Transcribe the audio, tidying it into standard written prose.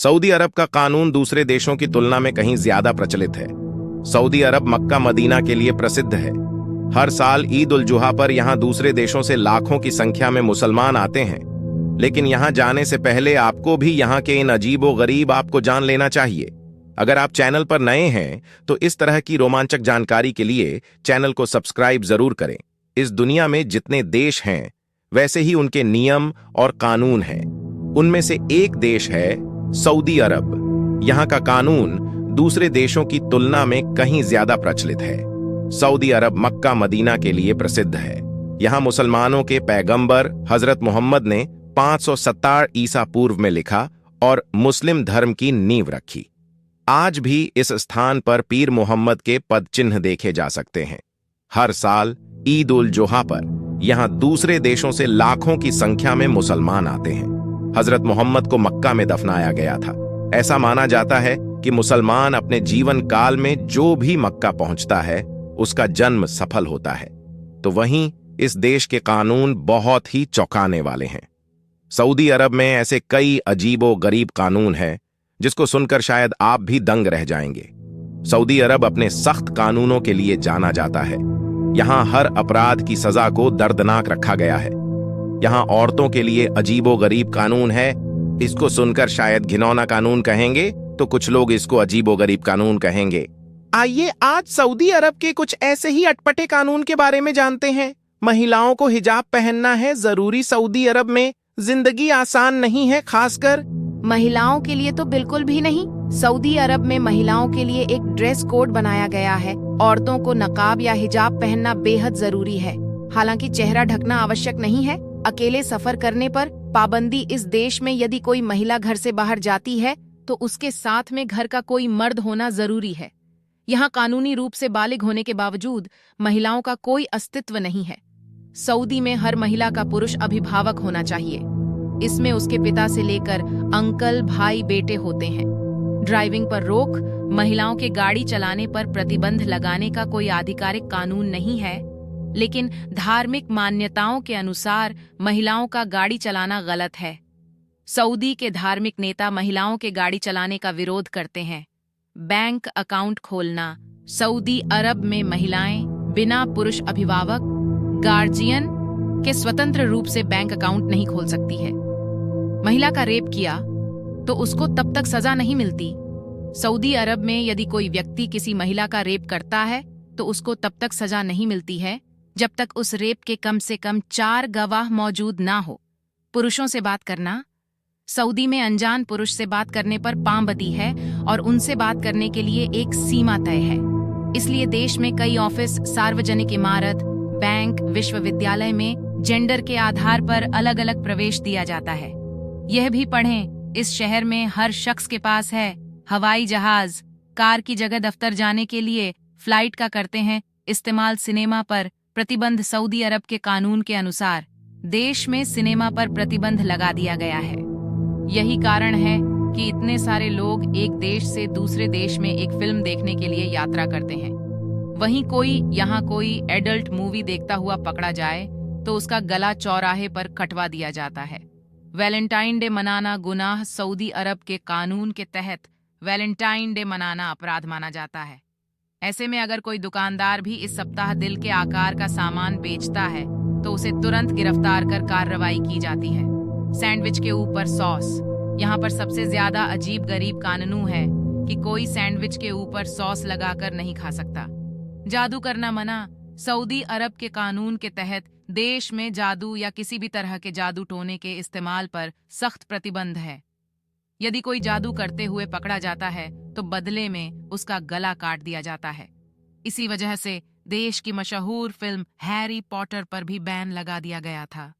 Saudi अरब का कानून दूसरे देशों की तुलना में कहीं ज्यादा प्रचलित है। सऊदी अरब मक्का मदीना के लिए प्रसिद्ध है। हर साल ईद उल जुहा पर यहां दूसरे देशों से लाखों की संख्या में मुसलमान आते हैं। लेकिन यहां जाने से पहले आपको भी यहां के इन अजीबो गरीब आपको जान लेना चाहिए। अगर आप चैनल पर नए हैं तो इस तरह की रोमांचक जानकारी के लिए चैनल को सब्सक्राइब जरूर करें। इस दुनिया में जितने देश हैं वैसे ही उनके नियम और कानून हैं। उनमें से एक देश है सऊदी अरब। यहां का कानून दूसरे देशों की तुलना में कहीं ज्यादा प्रचलित है। सऊदी अरब मक्का मदीना के लिए प्रसिद्ध है। यहां मुसलमानों के पैगंबर हजरत मोहम्मद ने 570 ईसा पूर्व में लिखा और मुस्लिम धर्म की नींव रखी। आज भी इस स्थान पर पीर मोहम्मद के पद चिन्ह देखे जा सकते हैं। हर साल ईद उल जुहा पर यहां दूसरे देशों से लाखों की संख्या में मुसलमान आते हैं। हजरत मोहम्मद को मक्का में दफनाया गया था। ऐसा माना जाता है कि मुसलमान अपने जीवन काल में जो भी मक्का पहुंचता है उसका जन्म सफल होता है। तो वहीं इस देश के कानून बहुत ही चौंकाने वाले हैं। सऊदी अरब में ऐसे कई अजीबो गरीब कानून हैं जिसको सुनकर शायद आप भी दंग रह जाएंगे। सऊदी अरब अपने सख्त कानूनों के लिए जाना जाता है। यहां हर अपराध की सजा को दर्दनाक रखा गया है। यहां औरतों के लिए अजीबो गरीब कानून है। इसको सुनकर शायद घिनौना कानून कहेंगे तो कुछ लोग इसको अजीबो गरीब कानून कहेंगे। आइए आज सऊदी अरब के कुछ ऐसे ही अटपटे कानून के बारे में जानते हैं। महिलाओं को हिजाब पहनना है जरूरी। सऊदी अरब में जिंदगी आसान नहीं है, खासकर महिलाओं के लिए तो बिल्कुल भी नहीं। सऊदी अरब में महिलाओं के लिए एक ड्रेस कोड बनाया गया है। औरतों को नकाब या हिजाब पहनना बेहद जरूरी है। हालांकि चेहरा ढकना आवश्यक नहीं है। अकेले सफर करने पर पाबंदी। इस देश में यदि कोई महिला घर से बाहर जाती है तो उसके साथ में घर का कोई मर्द होना जरूरी है। यहाँ कानूनी रूप से बालिग होने के बावजूद महिलाओं का कोई अस्तित्व नहीं है। सऊदी में हर महिला का पुरुष अभिभावक होना चाहिए। इसमें उसके पिता से लेकर अंकल, भाई, बेटे होते हैं। ड्राइविंग पर रोक, महिलाओं के गाड़ी चलाने पर प्रतिबंध लगाने का कोई आधिकारिक कानून नहीं है। लेकिन धार्मिक मान्यताओं के अनुसार महिलाओं का गाड़ी चलाना गलत है। सऊदी के धार्मिक नेता महिलाओं के गाड़ी चलाने का विरोध करते हैं। बैंक अकाउंट खोलना। सऊदी अरब में महिलाएं बिना पुरुष अभिभावक, गार्जियन के स्वतंत्र रूप से बैंक अकाउंट नहीं खोल सकती है। महिला का रेप किया तो उसको तब तक सजा नहीं मिलती। सऊदी अरब में यदि कोई व्यक्ति किसी महिला का रेप करता है तो उसको तब तक सजा नहीं मिलती है जब तक उस रेप के कम से कम 4 गवाह मौजूद ना हो। पुरुषों से बात करना। सऊदी में अनजान पुरुष से बात करने पर पाबंदी है और उनसे बात करने के लिए एक सीमा तय है। इसलिए देश में कई ऑफिस, सार्वजनिक इमारत, बैंक, विश्वविद्यालय में जेंडर के आधार पर अलग अलग प्रवेश दिया जाता है। यह भी पढ़ें, इस शहर में हर शख्स के पास है हवाई जहाज। कार की जगह दफ्तर जाने के लिए फ्लाइट का करते हैं इस्तेमाल। सिनेमा पर प्रतिबंध। सऊदी अरब के कानून के अनुसार देश में सिनेमा पर प्रतिबंध लगा दिया गया है। यही कारण है कि इतने सारे लोग एक देश से दूसरे देश में एक फिल्म देखने के लिए यात्रा करते हैं। वहीं यहाँ कोई एडल्ट मूवी देखता हुआ पकड़ा जाए तो उसका गला चौराहे पर कटवा दिया जाता है। वैलेंटाइन डे मनाना गुनाह। सऊदी अरब के कानून के तहत वैलेंटाइन डे मनाना अपराध माना जाता है। ऐसे में अगर कोई दुकानदार भी इस सप्ताह दिल के आकार का सामान बेचता है तो उसे तुरंत गिरफ्तार कर कार्रवाई की जाती है। सैंडविच के ऊपर सॉस। यहाँ पर सबसे ज्यादा अजीब गरीब कानून है कि कोई सैंडविच के ऊपर सॉस लगाकर नहीं खा सकता। जादू करना मना। सऊदी अरब के कानून के तहत देश में जादू या किसी भी तरह के जादू टोने के इस्तेमाल पर सख्त प्रतिबंध है। यदि कोई जादू करते हुए पकड़ा जाता है तो बदले में उसका गला काट दिया जाता है। इसी वजह से देश की मशहूर फिल्म हैरी पॉटर पर भी बैन लगा दिया गया था।